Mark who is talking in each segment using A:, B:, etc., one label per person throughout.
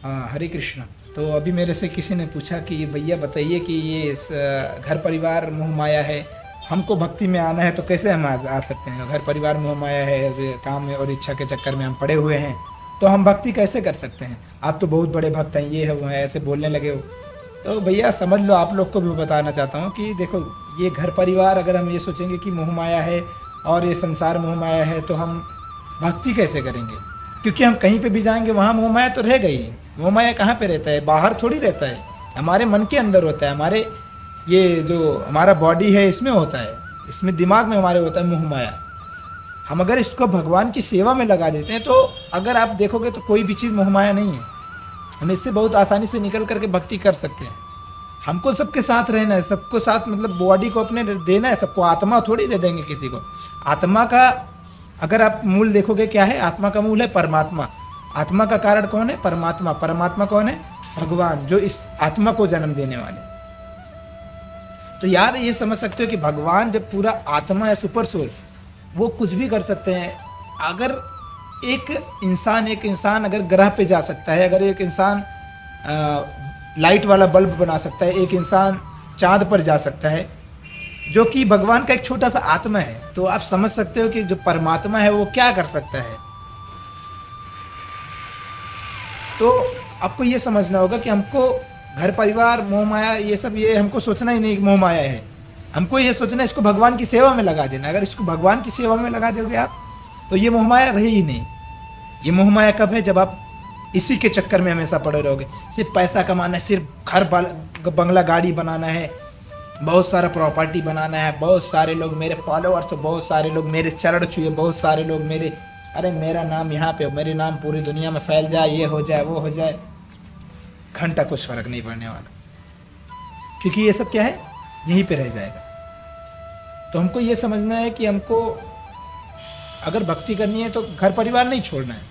A: हाँ, हरे कृष्णा। तो अभी मेरे से किसी ने पूछा कि भैया बताइए कि ये घर परिवार मोह माया है, हमको भक्ति में आना है तो कैसे हम आ सकते हैं? घर परिवार मोह माया है और काम में और इच्छा के चक्कर में हम पड़े हुए हैं, तो हम भक्ति कैसे कर सकते हैं? आप तो बहुत बड़े भक्त हैं, ये है वो है, ऐसे बोलने लगे हो। तो भैया समझ लो, आप लोग को भी बताना चाहता हूँ कि देखो, ये घर परिवार अगर हम ये सोचेंगे कि मोह माया है और ये संसार मोह माया है, तो हम भक्ति कैसे करेंगे? क्योंकि हम कहीं पे भी जाएंगे वहाँ मोह माया तो रहेगा ही। मोह माया कहाँ पे रहता है? बाहर थोड़ी रहता है, हमारे मन के अंदर होता है। हमारे ये जो हमारा बॉडी है इसमें होता है, इसमें दिमाग में हमारे होता है मोह माया। हम अगर इसको भगवान की सेवा में लगा देते हैं तो अगर आप देखोगे तो कोई भी चीज़ मोह माया नहीं है। हम इससे बहुत आसानी से निकल करके भक्ति कर सकते हैं। हमको सबके साथ रहना है, सबको साथ मतलब बॉडी को अपने देना है सबको। आत्मा थोड़ी दे देंगे किसी को। आत्मा का अगर आप मूल देखोगे क्या है, आत्मा का मूल है परमात्मा। आत्मा का कारण कौन है? परमात्मा। परमात्मा कौन है? भगवान, जो इस आत्मा को जन्म देने वाले। तो यार ये समझ सकते हो कि भगवान जब पूरा आत्मा है, सुपर सोल, वो कुछ भी कर सकते हैं। अगर एक इंसान अगर ग्रह पे जा सकता है, अगर एक इंसान लाइट वाला बल्ब बना सकता है, एक इंसान चांद पर जा सकता है, जो कि भगवान का एक छोटा सा आत्मा है, तो आप समझ सकते हो कि जो परमात्मा है वो क्या कर सकता है। तो आपको ये समझना होगा कि हमको घर परिवार मोह माया ये सब ये हमको सोचना ही नहीं कि मोह माया है। हमको ये सोचना है इसको भगवान की सेवा में लगा देना। अगर इसको भगवान की सेवा में लगा दोगे आप, तो ये मोह माया रहे ही नहीं। ये मोह माया कब है? जब आप इसी के चक्कर में हमेशा पड़े रहोगे। सिर्फ पैसा कमाना है, सिर्फ घर बंगला गाड़ी बनाना है, बहुत सारा प्रॉपर्टी बनाना है, बहुत सारे लोग मेरे फॉलोअर्स, तो बहुत सारे लोग मेरे चरण छुए, बहुत सारे लोग मेरे, अरे मेरा नाम यहाँ पे, मेरे नाम पूरी दुनिया में फैल जाए, ये हो जाए वो हो जाए। घंटा कुछ फर्क नहीं पड़ने वाला, क्योंकि ये सब क्या है, यहीं पे रह जाएगा। तो हमको ये समझना है कि हमको अगर भक्ति करनी है तो घर परिवार नहीं छोड़ना है।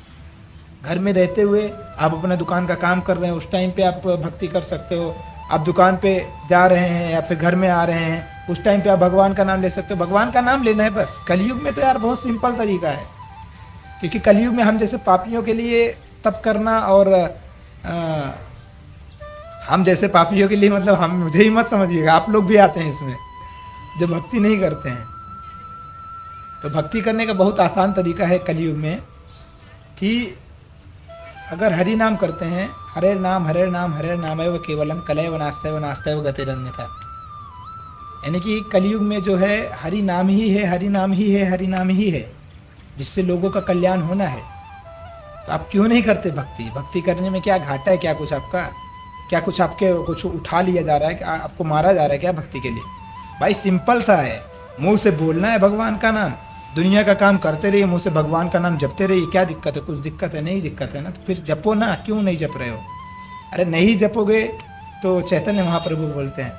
A: घर में रहते हुए आप अपना दुकान का काम कर रहे हैं, उस टाइम पे आप भक्ति कर सकते हो। आप दुकान पे जा रहे हैं या फिर घर में आ रहे हैं, उस टाइम पे आप भगवान का नाम ले सकते हो। भगवान का नाम लेना है बस। कलयुग में तो यार बहुत सिंपल तरीका है, क्योंकि कलयुग में हम जैसे पापियों के लिए तप करना और हम जैसे पापियों के लिए, मतलब हम, मुझे ही मत समझिएगा, आप लोग भी आते हैं इसमें जो भक्ति नहीं करते हैं। तो भक्ति करने का बहुत आसान तरीका है कलयुग में कि अगर हरि नाम करते हैं, हरे नाम एव केवलम कलैव नास्त्यव गतिरन्यथा। यानी कि कलयुग में जो है हरि नाम ही है, हरि नाम ही है, हरि नाम ही है, जिससे लोगों का कल्याण होना है। तो आप क्यों नहीं करते भक्ति? भक्ति करने में क्या घाटा है? क्या कुछ आपका, क्या कुछ आपके कुछ उठा लिया जा रहा है? क्या आपको मारा जा रहा है क्या भक्ति के लिए? भाई सिंपल सा है, मुंह से बोलना है भगवान का नाम, दुनिया का काम करते रहिए, मुंह से भगवान का नाम जपते रहिए। क्या दिक्कत है? कुछ दिक्कत है? नहीं दिक्कत है ना, तो फिर जपो ना। क्यों नहीं जप रहे हो? अरे नहीं जपोगे तो चैतन्य महाप्रभु बोलते हैं,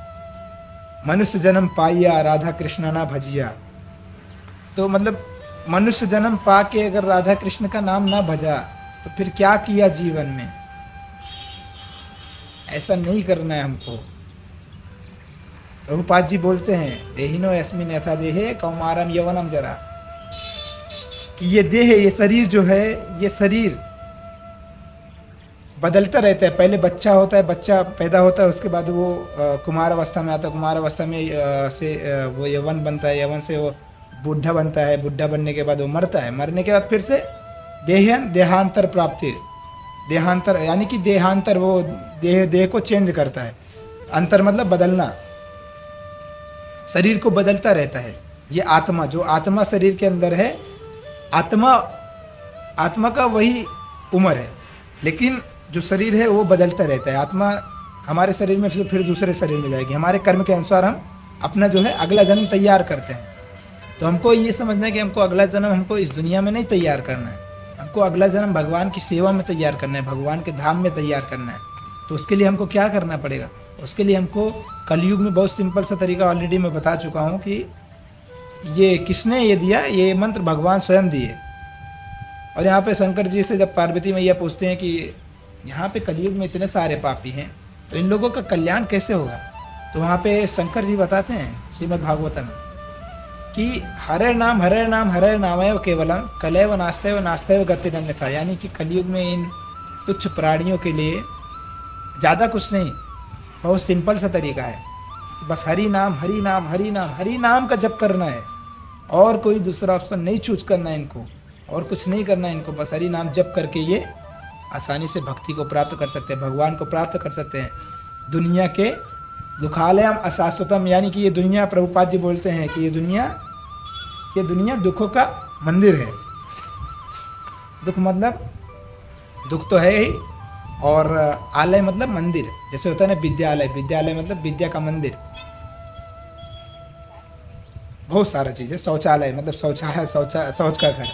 A: मनुष्य जन्म पाइया राधा कृष्ण ना भजिया। तो मतलब मनुष्य जन्म पा के अगर राधा कृष्ण का नाम ना भजा तो फिर क्या किया जीवन में? ऐसा नहीं करना है हमको। प्रभुपाद जी बोलते हैं, देहिनो यस्मिन यथा देहे कौमारम यवनम जरा, कि ये देह, ये शरीर जो है, ये शरीर बदलता रहता है। पहले बच्चा होता है, बच्चा पैदा होता है, उसके बाद वो कुमार अवस्था में आता है, कुमार अवस्था में से वो यवन बनता है, यवन से वो बुढ़ा बनता है, बुढ़ा बनने के बाद वो मरता है, मरने के बाद फिर से देहांतर प्राप्ति, देहांतर यानी कि देहांतर, वो देह को चेंज करता है। अंतर मतलब बदलना, शरीर को बदलता रहता है। ये आत्मा, जो आत्मा शरीर के अंदर है, आत्मा का वही उम्र है, लेकिन जो शरीर है वो बदलता रहता है। आत्मा हमारे शरीर में से फिर दूसरे शरीर में जाएगी। हमारे कर्म के अनुसार हम अपना जो है अगला जन्म तैयार करते हैं। तो हमको ये समझना है कि हमको अगला जन्म हमको इस दुनिया में नहीं तैयार करना है, हमको अगला जन्म भगवान की सेवा में तैयार करना है, भगवान के धाम में तैयार करना है। तो उसके लिए हमको क्या करना पड़ेगा? उसके लिए हमको कलयुग में बहुत सिंपल सा तरीका ऑलरेडी मैं बता चुका हूँ कि ये किसने ये दिया, ये मंत्र भगवान स्वयं दिए। और यहाँ पे शंकर जी से जब पार्वती मैया पूछते हैं कि यहाँ पे कलयुग में इतने सारे पापी हैं, तो इन लोगों का कल्याण कैसे होगा? तो वहाँ पे शंकर जी बताते हैं श्रीमद् भागवतम कि हरे नाम एव केवलम कलैव नास्त्यव गतिरन्यथा। यानी कि कलयुग में इन तुच्छ प्राणियों के लिए ज़्यादा कुछ नहीं, बहुत सिंपल सा तरीका है। बस हरि नाम हरि नाम हरि नाम हरि नाम का जप करना है, और कोई दूसरा ऑप्शन नहीं चूज करना है इनको, और कुछ नहीं करना है इनको। बस हरि नाम जप करके ये आसानी से भक्ति को प्राप्त कर सकते हैं, भगवान को प्राप्त कर सकते हैं। दुनिया के दुखालयम अशाश्वतम, यानी कि ये दुनिया, प्रभुपाद जी बोलते हैं कि ये दुनिया दुखों का मंदिर है। दुख मतलब दुख तो है ही, और आलय मतलब मंदिर, जैसे होता है ना विद्यालय, विद्यालय मतलब विद्या का मंदिर। बहुत सारा चीज़ है, शौचालय मतलब शौच का घर।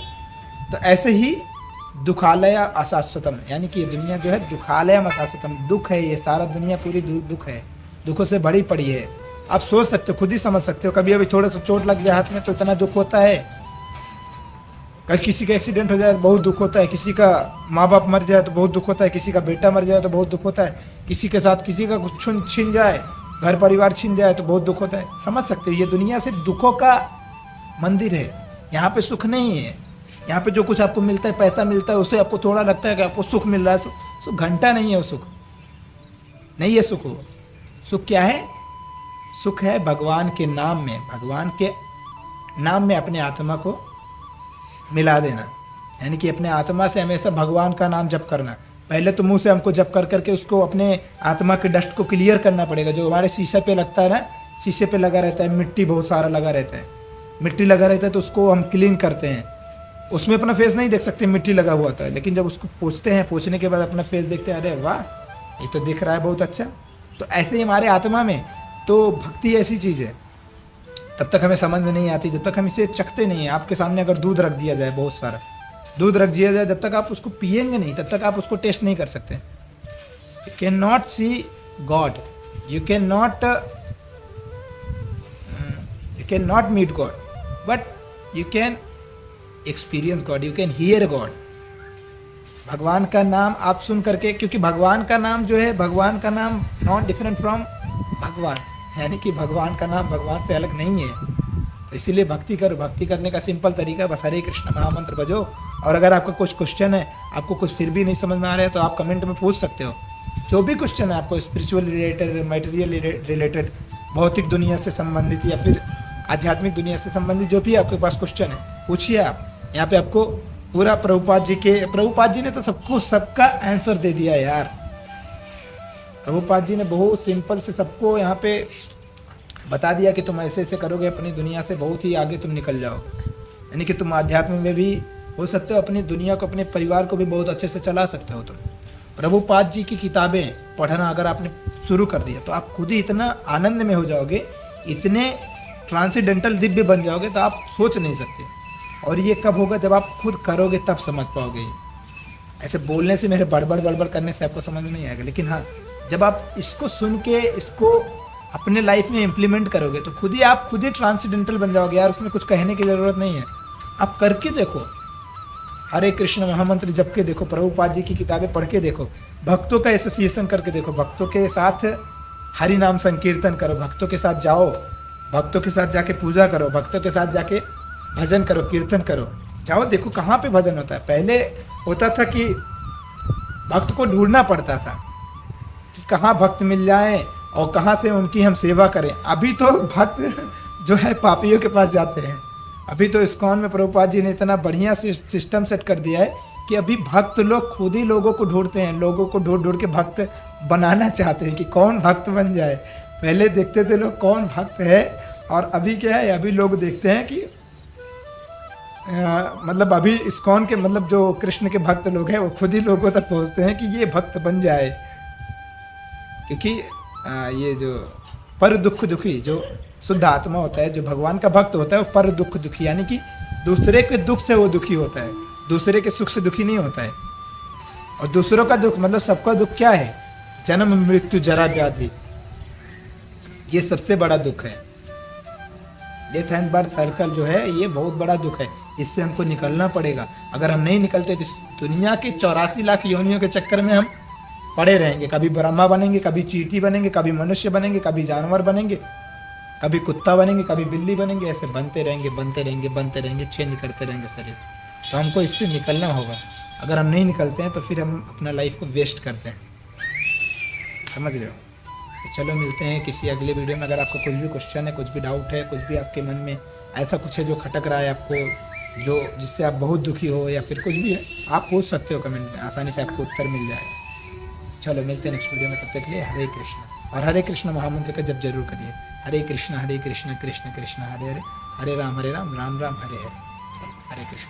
A: तो ऐसे ही दुखालय अशाश्वतम, यानी कि ये दुनिया जो है दुखालय अशाश्वतम, दुख है ये सारा दुनिया, पूरी दुख है, दुखों से भरी पड़ी है। आप सोच सकते हो, खुद ही समझ सकते हो, कभी अभी थोड़ा सा चोट लग जाए हाथ में तो इतना दुख होता है, कहीं किसी का एक्सीडेंट हो जाए तो बहुत दुख होता है, किसी का माँ बाप मर जाए तो बहुत दुख होता है, किसी का बेटा मर जाए तो बहुत दुख होता है, किसी के साथ किसी का कुछ छीन जाए, घर परिवार छीन जाए तो बहुत दुख होता है। समझ सकते हो, ये दुनिया से दुखों का मंदिर है। यहाँ पे सुख नहीं है। यहाँ पे जो कुछ आपको मिलता है, पैसा मिलता है, उससे आपको थोड़ा लगता है कि आपको सुख मिल रहा है, सुख घंटा नहीं है, वो सुख नहीं है। सुख हो, सुख क्या है? सुख है भगवान के नाम में, भगवान के नाम में अपने आत्मा को मिला देना, यानी कि अपने आत्मा से हमेशा भगवान का नाम जप करना। पहले तो मुंह से हमको जप कर करके उसको अपने आत्मा के डस्ट को क्लियर करना पड़ेगा। जो हमारे शीशे पे लगता है ना, शीशे पे लगा रहता है मिट्टी, बहुत सारा लगा रहता है, मिट्टी लगा रहता है, तो उसको हम क्लीन करते हैं। उसमें अपना फेस नहीं देख सकते, मिट्टी लगा हुआ था, लेकिन जब उसको पोंछते हैं, पोंछने के बाद अपना फेस देखते हैं, अरे वाह ये तो दिख रहा है बहुत अच्छा। तो ऐसे ही हमारे आत्मा में तो भक्ति ऐसी चीज़ है, तब तक हमें समझ में नहीं आती, जब तक हम इसे चखते नहीं हैं। आपके सामने अगर दूध रख दिया जाए, बहुत सारा दूध रख दिया जाए, जब तक आप उसको पिएंगे नहीं, तब तक आप उसको टेस्ट नहीं कर सकते। You can not see God, you can not meet God, but you can experience God, you can hear God. भगवान का नाम आप सुन करके, क्योंकि भगवान का नाम जो है, भगवान का नाम नॉट डिफरेंट फ्रॉम भगवान, यानी कि भगवान का नाम भगवान से अलग नहीं है। तो इसीलिए भक्ति करो। भक्ति करने का सिंपल तरीका बस हरे कृष्ण महामंत्र बजो। और अगर आपका कुछ क्वेश्चन है, आपको कुछ फिर भी नहीं समझ में आ रहा है, तो आप कमेंट में पूछ सकते हो। जो भी क्वेश्चन है आपको, स्पिरिचुअल रिलेटेड, मटेरियल रिलेटेड, भौतिक दुनिया से संबंधित या फिर आध्यात्मिक दुनिया से संबंधित जो भी आपके पास क्वेश्चन है, पूछिए आप। यहाँ पे आपको पूरा प्रभुपाद जी ने तो सबका आंसर दे दिया यार। प्रभुपाद जी ने बहुत सिंपल से सबको यहाँ पे बता दिया कि तुम ऐसे ऐसे करोगे, अपनी दुनिया से बहुत ही आगे तुम निकल जाओगे, यानी कि तुम आध्यात्म में भी हो सकते हो, अपनी दुनिया को, अपने परिवार को भी बहुत अच्छे से चला सकते हो। तुम प्रभुपाद जी की किताबें पढ़ना अगर आपने शुरू कर दिया, तो आप खुद ही इतना आनंद में हो जाओगे, इतने ट्रांसेंडेंटल दिव्य बन जाओगे, तो आप सोच नहीं सकते। और ये कब होगा? जब आप खुद करोगे तब समझ पाओगे। ऐसे बोलने से, मेरे बड़बड़ करने से आपको समझ में नहीं आएगा, लेकिन हाँ, जब आप इसको सुन के इसको अपने लाइफ में इम्प्लीमेंट करोगे, तो खुद ही ट्रांसेंडेंटल बन जाओगे यार। उसमें कुछ कहने की ज़रूरत नहीं है, आप करके देखो। हरे कृष्ण महामंत्र जप के देखो, प्रभुपाद जी की किताबें पढ़ के देखो, भक्तों का एसोसिएशन करके देखो, भक्तों के साथ हरि नाम संकीर्तन करो, भक्तों के साथ जाओ, भक्तों के साथ जाके पूजा करो, भक्तों के साथ जाके भजन करो, कीर्तन करो, जाओ देखो कहाँ पे भजन होता है। पहले होता था कि भक्त को ढूंढना पड़ता था कि कहाँ भक्त मिल जाए और कहाँ से उनकी हम सेवा करें। अभी तो भक्त जो है पापियों के पास जाते हैं। अभी तो इस्कॉन में प्रभुपाद जी ने इतना बढ़िया सिस्टम सेट कर दिया है कि अभी भक्त लोग खुद ही लोगों को ढूंढते हैं, लोगों को ढूंढ के भक्त बनाना चाहते हैं कि कौन भक्त बन जाए। पहले देखते थे लोग कौन भक्त है, और अभी क्या है, अभी लोग देखते हैं कि मतलब अभी इस्कॉन के मतलब जो कृष्ण के भक्त लोग हैं, वो खुद ही लोगों तक पहुंचते हैं कि ये भक्त बन जाए। क्योंकि ये जो पर दुख दुखी जो शुद्ध आत्मा होता है, जो भगवान का भक्त होता है, वो पर दुख दुखी, यानी कि दूसरे के दुख से वो दुखी होता है, दूसरे के सुख से दुखी नहीं होता है। और दूसरों का दुख मतलब सबका दुख क्या है? जन्म मृत्यु जरा व्याधि, ये सबसे बड़ा दुख है। डेथ एंड बर्थ सर्कल जो है, ये बहुत बड़ा दुख है। इससे हमको निकलना पड़ेगा। अगर हम नहीं निकलते तो इस दुनिया के 84 लाख योनियों के चक्कर में हम पड़े रहेंगे। कभी ब्रह्मा बनेंगे, कभी चींटी बनेंगे, कभी मनुष्य बनेंगे, कभी जानवर बनेंगे, कभी कुत्ता बनेंगे, कभी बिल्ली बनेंगे। ऐसे बनते रहेंगे, चेंज करते रहेंगे शरीर। तो हमको इससे निकलना होगा। अगर हम नहीं निकलते हैं तो फिर हम अपना लाइफ को वेस्ट करते हैं, समझ रहे हो। तो चलो मिलते हैं किसी अगले वीडियो में। अगर आपको कुछ भी क्वेश्चन है, कुछ भी डाउट है, कुछ भी आपके मन में ऐसा कुछ है जो खटक रहा है आपको, जो जिससे आप बहुत दुखी हो या फिर कुछ भी है, आप पूछ सकते हो कमेंट में, आसानी से आपको उत्तर मिल जाएगा। चलो मिलते हैं नेक्स्ट वीडियो में, तब तक के लिए हरे कृष्णा। और हरे कृष्ण महामंत्र का जप जरूर करिए। हरे कृष्ण कृष्ण कृष्ण हरे हरे, हरे राम राम राम राम हरे हरे। हरे कृष्ण।